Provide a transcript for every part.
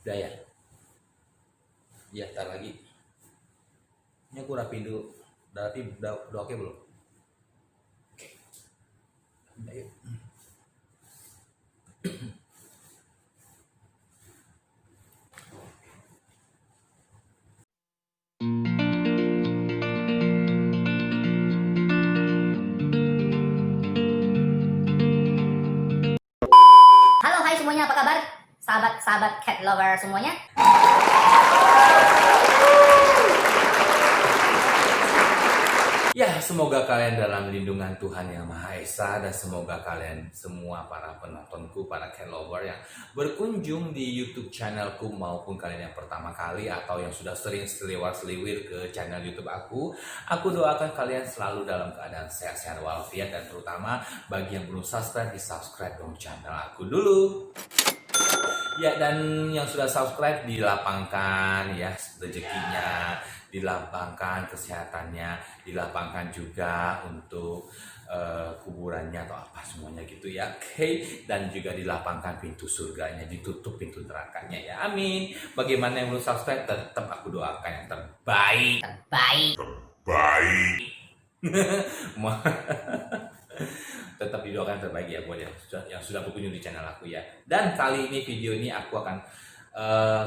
Udah ya? Iya, ntar lagi. Ini aku rapiin dulu. Udah rapi, udah oke belum? Oke. Udah yuk. Halo, hai semuanya, apa kabar? Sahabat-sahabat cat lover semuanya. Ya, semoga kalian dalam lindungan Tuhan Yang Maha Esa dan semoga kalian semua para penontonku, para cat lover yang berkunjung di YouTube channelku maupun kalian yang pertama kali atau yang sudah sering seliwar-seliwir ke channel YouTube aku doakan kalian selalu dalam keadaan sehat-sehat walafiat dan terutama bagi yang belum subscribe, di subscribe dong channel aku dulu. Ya, dan yang sudah subscribe dilapangkan ya rezekinya, dilapangkan kesehatannya, dilapangkan juga untuk kuburannya atau apa semuanya gitu ya. Oke, dan juga dilapangkan pintu surganya, ditutup pintu nerakanya ya. Amin. Bagaimana yang belum subscribe, tetap aku doakan yang terbaik. Tetap didoakan terbaik ya buat yang sudah berkunjung di channel aku ya. Dan kali ini video ini aku akan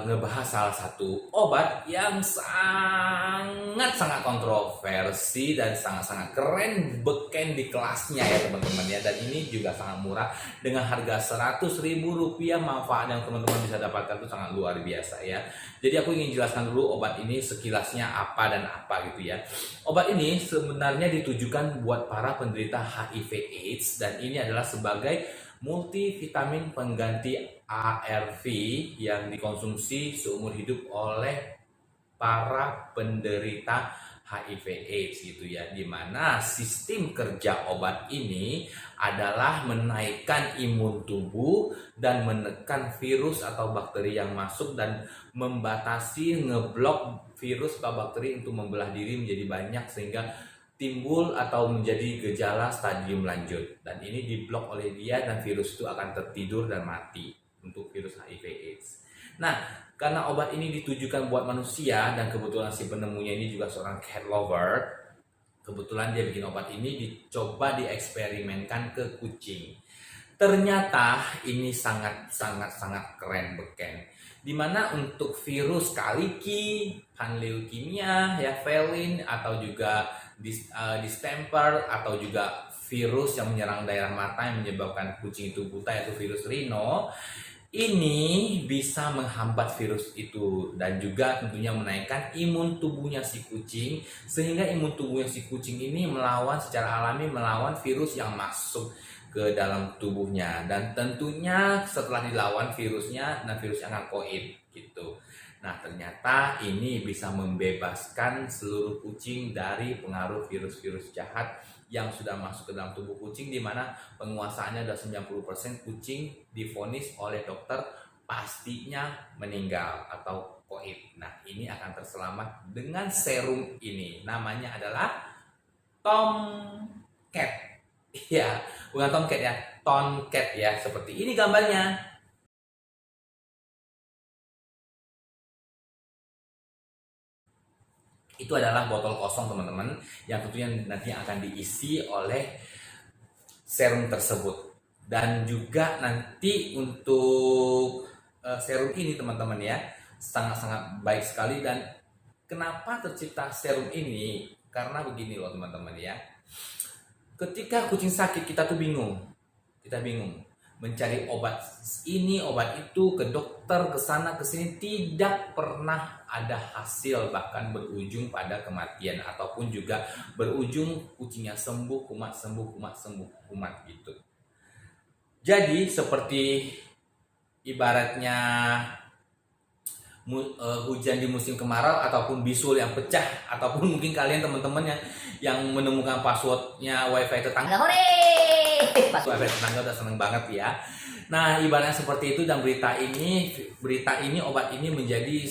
ngebahas salah satu obat yang sangat kontroversi dan sangat keren, beken di kelasnya ya teman-teman ya. Dan ini juga sangat murah dengan harga Rp100.000. Manfaat yang teman-teman bisa dapatkan itu sangat luar biasa ya. Jadi aku ingin jelaskan dulu obat ini sekilasnya apa dan apa gitu ya. Obat ini sebenarnya ditujukan buat para penderita HIV/AIDS dan ini adalah sebagai multivitamin pengganti ARV yang dikonsumsi seumur hidup oleh para penderita HIV/AIDS gitu ya, dimana sistem kerja obat ini adalah menaikkan imun tubuh dan menekan virus atau bakteri yang masuk dan membatasi ngeblok virus atau bakteri untuk membelah diri menjadi banyak sehingga timbul atau menjadi gejala stadium lanjut, dan ini diblok oleh dia dan virus itu akan tertidur dan mati untuk virus HIV/AIDS. Nah, karena obat ini ditujukan buat manusia dan kebetulan si penemunya ini juga seorang cat lover, kebetulan dia bikin obat ini dicoba dieksperimenkan ke kucing. Ternyata ini sangat keren beken. Dimana untuk virus Kaliki, panleukemia, ya felin atau juga distemper atau juga virus yang menyerang daerah mata yang menyebabkan kucing itu buta yaitu virus Rhino, ini bisa menghambat virus itu dan juga tentunya menaikkan imun tubuhnya si kucing sehingga imun tubuhnya si kucing ini secara alami melawan virus yang masuk ke dalam tubuhnya, dan tentunya setelah dilawan virusnya, nah virusnya akan koip gitu. Nah, ternyata ini bisa membebaskan seluruh kucing dari pengaruh virus-virus jahat yang sudah masuk ke dalam tubuh kucing, di mana penguasaannya sudah 90%. Kucing divonis oleh dokter pastinya meninggal atau koip. Nah, ini akan terselamat dengan serum ini. Namanya adalah Tomcat. Ya, bukan Tomcat ya, Tomcat ya, seperti ini gambarnya. Itu adalah botol kosong teman-teman, yang tentunya nanti akan diisi oleh serum tersebut. Dan juga nanti untuk serum ini teman-teman ya, sangat baik sekali. Dan kenapa tercipta serum ini? Karena begini loh teman-teman ya, ketika kucing sakit kita bingung mencari obat ini, obat itu, ke dokter, ke sana, ke sini, tidak pernah ada hasil, bahkan berujung pada kematian ataupun juga berujung kucingnya sembuh, kumat gitu. Jadi seperti ibaratnya hujan di musim kemarau ataupun bisul yang pecah, ataupun mungkin kalian teman-teman yang menemukan passwordnya wifi tetangga. Hore! Wifi tetangga udah seneng banget ya. Nah, ibaratnya seperti itu, dan berita ini obat ini menjadi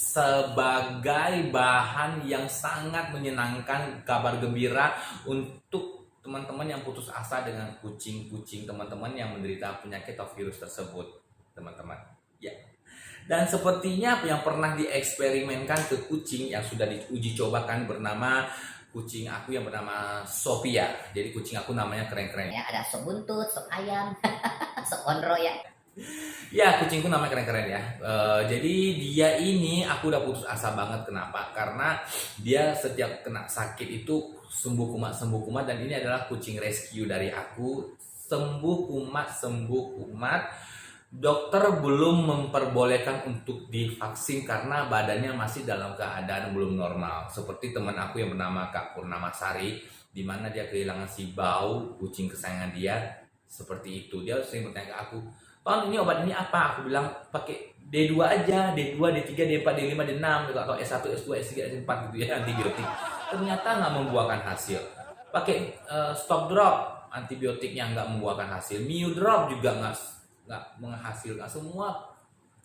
sebagai bahan yang sangat menyenangkan, kabar gembira untuk teman-teman yang putus asa dengan kucing-kucing teman-teman yang menderita penyakit atau virus tersebut, teman-teman. Ya. Dan sepertinya yang pernah dieksperimenkan ke kucing yang sudah diuji cobakan bernama kucing aku yang bernama Sophia. Jadi kucing aku namanya keren-keren. Ya, ada sop buntut, sop ayam, sop onro ya. Ya, kucingku namanya keren-keren ya. Jadi dia ini aku udah putus asa banget. Kenapa? Karena dia setiap kena sakit itu sembuh kumat dan ini adalah kucing rescue dari aku. Sembuh kumat. Dokter belum memperbolehkan untuk divaksin karena badannya masih dalam keadaan belum normal. Seperti teman aku yang bernama Kak Purnamasari, di mana dia kehilangan si Bau, kucing kesayangan dia. Seperti itu. Dia sering bertanya ke aku, "Ton, ini obat ini apa?" Aku bilang, "Pakai D2 aja, D2, D3, D4, D5, D6 gitu, atau S1, S2, S3, S4 gitu ya, antibiotik." Ternyata nggak membuahkan hasil. Pakai stop drop, antibiotiknya nggak membuahkan hasil. Miu drop juga nggak menghasilkan, semua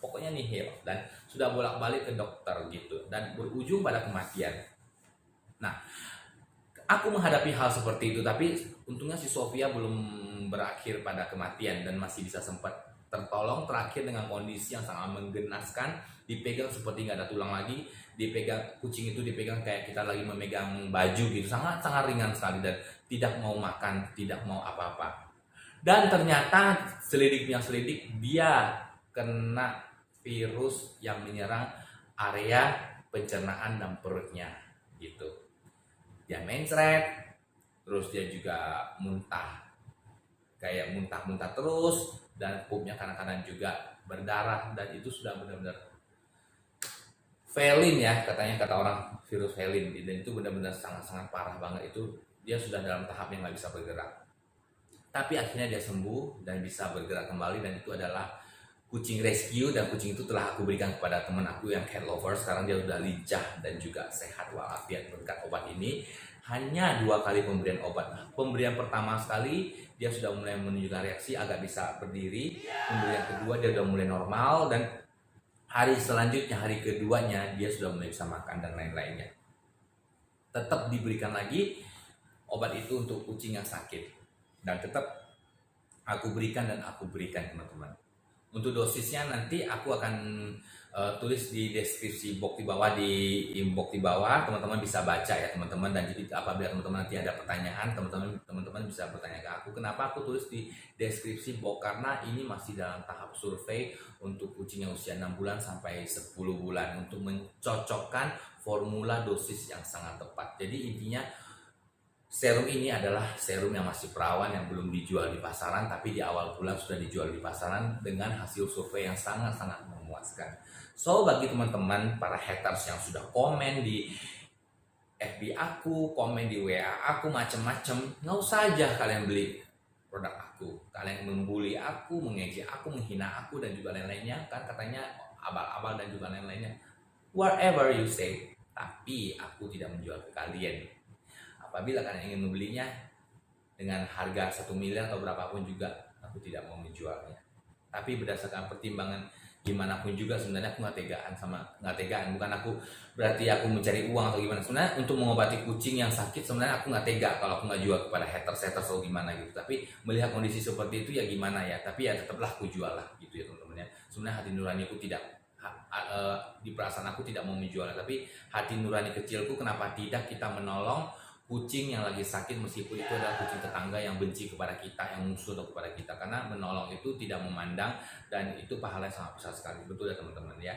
pokoknya nihil, dan sudah bolak-balik ke dokter gitu, dan berujung pada kematian. Nah, aku menghadapi hal seperti itu, tapi untungnya si Sofia belum berakhir pada kematian dan masih bisa sempat tertolong terakhir dengan kondisi yang sangat menggenaskan, dipegang seperti nggak ada tulang lagi, dipegang kucing itu dipegang kayak kita lagi memegang baju gitu, sangat ringan sekali, dan tidak mau makan, tidak mau apa-apa. Dan ternyata selidik dia kena virus yang menyerang area pencernaan dan perutnya gitu. Dia mencret, terus dia juga muntah, kayak muntah terus, dan pupnya kadang-kadang juga berdarah, dan itu sudah benar-benar felin ya, kata orang, virus felin, dan itu benar-benar sangat parah banget. Itu dia sudah dalam tahap yang nggak bisa bergerak. Tapi akhirnya dia sembuh dan bisa bergerak kembali, dan itu adalah kucing rescue, dan kucing itu telah aku berikan kepada teman aku yang cat lover. Sekarang dia udah lincah dan juga sehat walafiat berkat obat ini. Hanya 2 kali pemberian obat. Pemberian pertama sekali dia sudah mulai menunjukkan reaksi, agak bisa berdiri. Pemberian kedua dia sudah mulai normal, dan hari selanjutnya, hari keduanya dia sudah mulai bisa makan dan lain-lainnya. Tetap diberikan lagi obat itu untuk kucing yang sakit, dan tetap aku berikan teman-teman. Untuk dosisnya nanti aku akan tulis di deskripsi box di bawah, di inbox di bawah, teman-teman bisa baca ya teman-teman. Dan jadi apabila teman-teman nanti ada pertanyaan, teman-teman bisa bertanya ke aku. Kenapa aku tulis di deskripsi box? Karena ini masih dalam tahap survei untuk kucing yang usia 6 bulan sampai 10 bulan untuk mencocokkan formula dosis yang sangat tepat. Jadi intinya serum ini adalah serum yang masih perawan, yang belum dijual di pasaran, tapi di awal bulan sudah dijual di pasaran dengan hasil survei yang sangat memuaskan. So, bagi teman-teman para haters yang sudah komen di FB aku, komen di WA aku, macem-macem, nggak usah aja kalian beli produk aku. Kalian membuli aku, mengejek aku, menghina aku, dan juga lain-lainnya, kan katanya abal-abal dan juga lain-lainnya. Whatever you say, tapi aku tidak menjual ke kalian. Apabila kalian ingin membelinya dengan harga 1 miliar atau berapapun juga, aku tidak mau menjualnya. Tapi berdasarkan pertimbangan gimana pun juga, sebenarnya aku nggak tegaan. Bukan aku berarti aku mencari uang atau gimana. Sebenarnya untuk mengobati kucing yang sakit, sebenarnya aku nggak tega kalau aku nggak jual kepada haters atau gimana gitu. Tapi melihat kondisi seperti itu ya gimana ya. Tapi ya tetaplah aku jual lah gitu ya teman-teman ya. Sebenarnya hati nurani aku tidak di perasaan aku tidak mau menjualnya, tapi hati nurani kecilku, kenapa tidak kita menolong kucing yang lagi sakit, meskipun itu adalah kucing tetangga yang benci kepada kita, yang musuh kepada kita. Karena menolong itu tidak memandang, dan itu pahala yang sangat besar sekali. Betul ya teman-teman ya.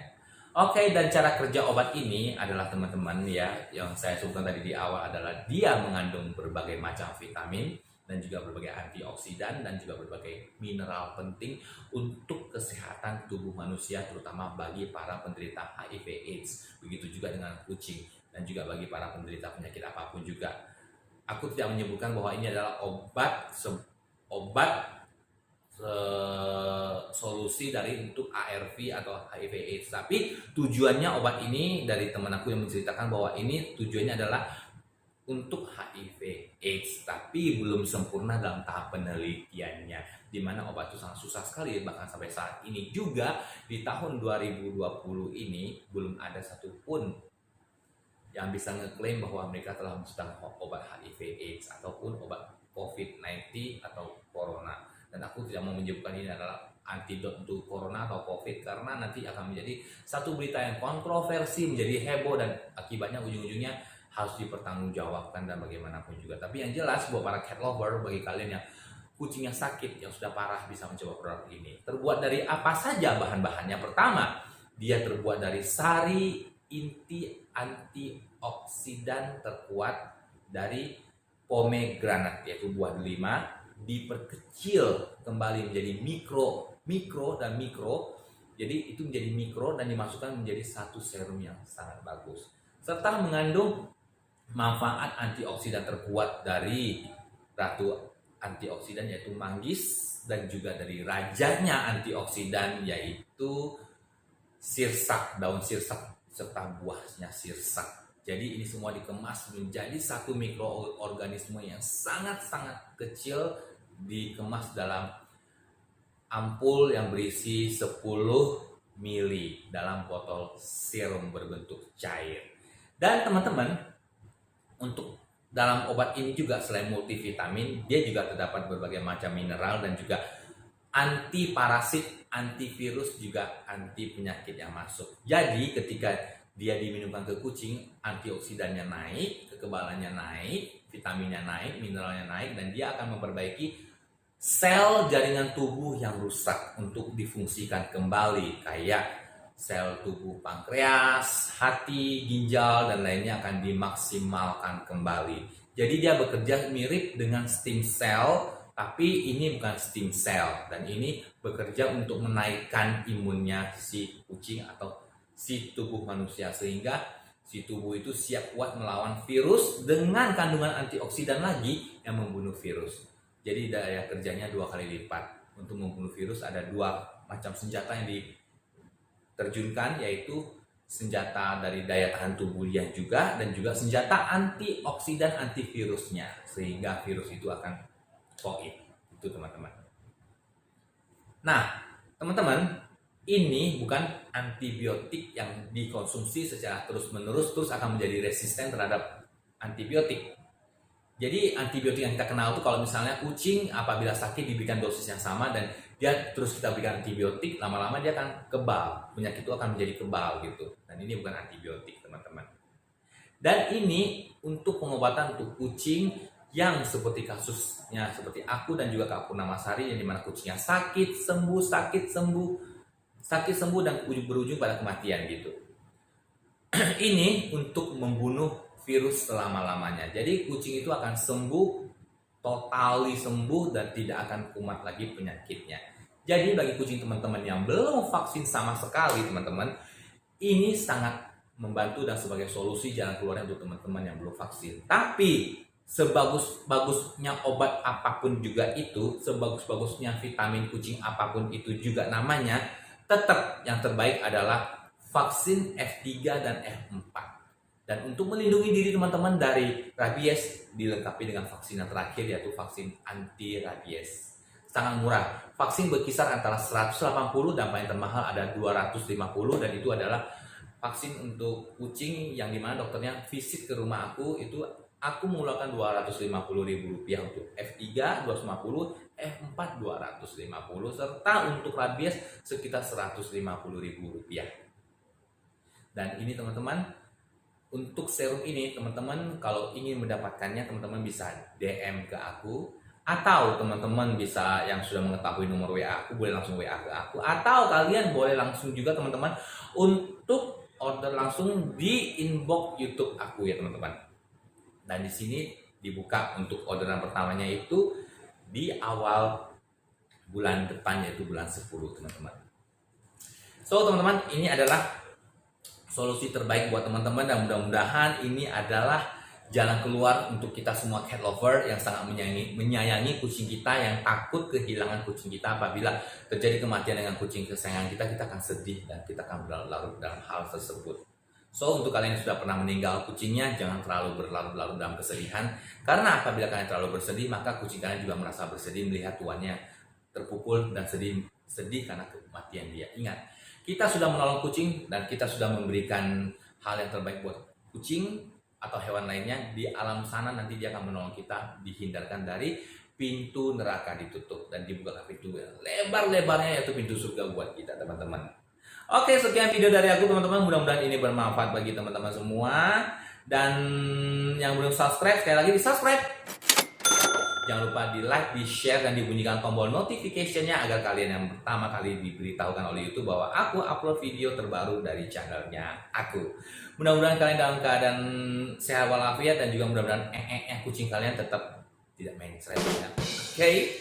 Oke, dan cara kerja obat ini adalah teman-teman ya, yang saya sebutkan tadi di awal adalah dia mengandung berbagai macam vitamin dan juga berbagai antioksidan dan juga berbagai mineral penting untuk kesehatan tubuh manusia, terutama bagi para penderita HIV/AIDS. Begitu juga dengan kucing, dan juga bagi para penderita penyakit apapun juga. Aku tidak menyebutkan bahwa ini adalah solusi dari untuk ARV atau HIV/AIDS, tapi tujuannya obat ini dari teman aku yang menceritakan bahwa ini tujuannya adalah untuk HIV/AIDS, tapi belum sempurna dalam tahap penelitiannya, di mana obat itu sangat susah sekali. Bahkan sampai saat ini juga di tahun 2020 ini belum ada satupun yang bisa ngeklaim bahwa mereka telah menciptakan obat HIV/AIDS ataupun obat COVID-19 atau Corona. Dan aku tidak mau menyebutkan ini adalah antidot untuk corona atau covid, karena nanti akan menjadi satu berita yang kontroversi, menjadi heboh, dan akibatnya ujung-ujungnya harus dipertanggungjawabkan dan bagaimanapun juga. Tapi yang jelas buat para cat lover, bagi kalian yang kucingnya sakit, yang sudah parah, bisa mencoba produk ini. Terbuat dari apa saja bahan-bahannya? Pertama, dia terbuat dari sari inti antioksidan terkuat dari pomegranat, yaitu buah delima, diperkecil kembali menjadi mikro dan mikro. Jadi itu menjadi mikro dan dimasukkan menjadi satu serum yang sangat bagus, serta mengandung manfaat antioksidan terkuat dari ratu antioksidan, yaitu manggis, dan juga dari rajanya antioksidan, yaitu sirsak, daun sirsak serta buahnya sirsak. Jadi ini semua dikemas menjadi satu mikroorganisme yang sangat-sangat kecil, dikemas dalam ampul yang berisi 10 mili dalam botol serum berbentuk cair. Dan teman-teman, untuk dalam obat ini juga selain multivitamin, dia juga terdapat berbagai macam mineral dan juga anti parasit, antivirus, juga anti penyakit yang masuk. Jadi ketika dia diminumkan ke kucing, antioksidannya naik, kekebalannya naik, vitaminnya naik, mineralnya naik, dan dia akan memperbaiki sel jaringan tubuh yang rusak untuk difungsikan kembali, kayak sel tubuh pankreas, hati, ginjal, dan lainnya akan dimaksimalkan kembali. Jadi dia bekerja mirip dengan stem cell, tapi ini bukan stem cell, dan ini bekerja untuk menaikkan imunnya si kucing atau si tubuh manusia, sehingga si tubuh itu siap kuat melawan virus dengan kandungan antioksidan lagi yang membunuh virus. Jadi daya kerjanya 2 kali lipat. Untuk membunuh virus ada 2 macam senjata yang diterjunkan, yaitu senjata dari daya tahan tubuhnya juga, dan juga senjata antioksidan antivirusnya, sehingga virus itu akan goib. Itu teman-teman. Nah, teman-teman, ini bukan antibiotik yang dikonsumsi secara terus-menerus terus akan menjadi resisten terhadap antibiotik. Jadi antibiotik yang kita kenal itu kalau misalnya kucing apabila sakit diberikan dosis yang sama dan dia terus kita berikan antibiotik, lama-lama dia akan kebal, penyakit itu akan menjadi kebal gitu. Dan ini bukan antibiotik, teman-teman. Dan ini untuk pengobatan untuk kucing yang seperti kasusnya seperti aku dan juga Kak Purnamasari, yang dimana kucingnya sakit sembuh dan berujung pada kematian gitu. Ini untuk membunuh virus selama-lamanya. Jadi kucing itu akan sembuh, totally sembuh, dan tidak akan kumat lagi penyakitnya. Jadi bagi kucing teman-teman yang belum vaksin sama sekali, teman-teman, ini sangat membantu dan sebagai solusi jalan keluarnya untuk teman-teman yang belum vaksin. Tapi sebagus-bagusnya obat apapun juga itu, sebagus-bagusnya vitamin kucing apapun itu juga namanya, tetap yang terbaik adalah vaksin F3 dan F4. Dan untuk melindungi diri teman-teman dari rabies, dilengkapi dengan vaksin yang terakhir, yaitu vaksin anti rabies. Sangat murah. Vaksin berkisar antara 180 dan paling termahal ada 250, dan itu adalah vaksin untuk kucing yang dimana dokternya visit ke rumah aku, itu aku mengeluarkan Rp250.000 untuk F3 250, F4 250, serta untuk rabies sekitar Rp150.000. Dan ini teman-teman, untuk serum ini teman-teman kalau ingin mendapatkannya, teman-teman bisa DM ke aku, atau teman-teman bisa yang sudah mengetahui nomor WA aku boleh langsung WA ke aku, atau kalian boleh langsung juga teman-teman untuk order langsung di inbox YouTube aku ya teman-teman. Dan di sini dibuka untuk orderan pertamanya itu di awal bulan depan, yaitu bulan 10 teman-teman. So teman-teman, ini adalah solusi terbaik buat teman-teman, dan mudah-mudahan ini adalah jalan keluar untuk kita semua cat lover yang sangat menyayangi kucing kita, yang takut kehilangan kucing kita. Apabila terjadi kematian dengan kucing kesayangan kita, kita akan sedih dan kita akan berlarut dalam hal tersebut. So, untuk kalian yang sudah pernah meninggal kucingnya, jangan terlalu berlarut-larut dalam kesedihan, karena apabila kalian terlalu bersedih, maka kucing kalian juga merasa bersedih melihat tuannya terpukul dan sedih karena kematian dia. Ingat, kita sudah menolong kucing dan kita sudah memberikan hal yang terbaik buat kucing atau hewan lainnya. Di alam sana nanti dia akan menolong kita, dihindarkan dari pintu neraka ditutup dan dibuka pintu lebar-lebarnya, yaitu pintu surga buat kita teman-teman. Oke, sekian video dari aku teman-teman, mudah-mudahan ini bermanfaat bagi teman-teman semua. Dan yang belum subscribe, sekali lagi di subscribe. Jangan lupa di like, di share, dan dibunyikan tombol notification-nya agar kalian yang pertama kali diberitahukan oleh YouTube bahwa aku upload video terbaru dari channelnya aku. Mudah-mudahan kalian dalam keadaan sehat walafiat, dan juga mudah-mudahan kucing kalian tetap tidak main serempetnya. Oke.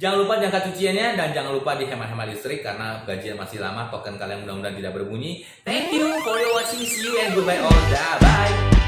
Jangan lupa jangka cuciannya, dan jangan lupa dihemat-hemat listrik karena gajian masih lama, token kalian mudah-mudahan tidak berbunyi. Thank you for your watching, see you and goodbye all. Bye.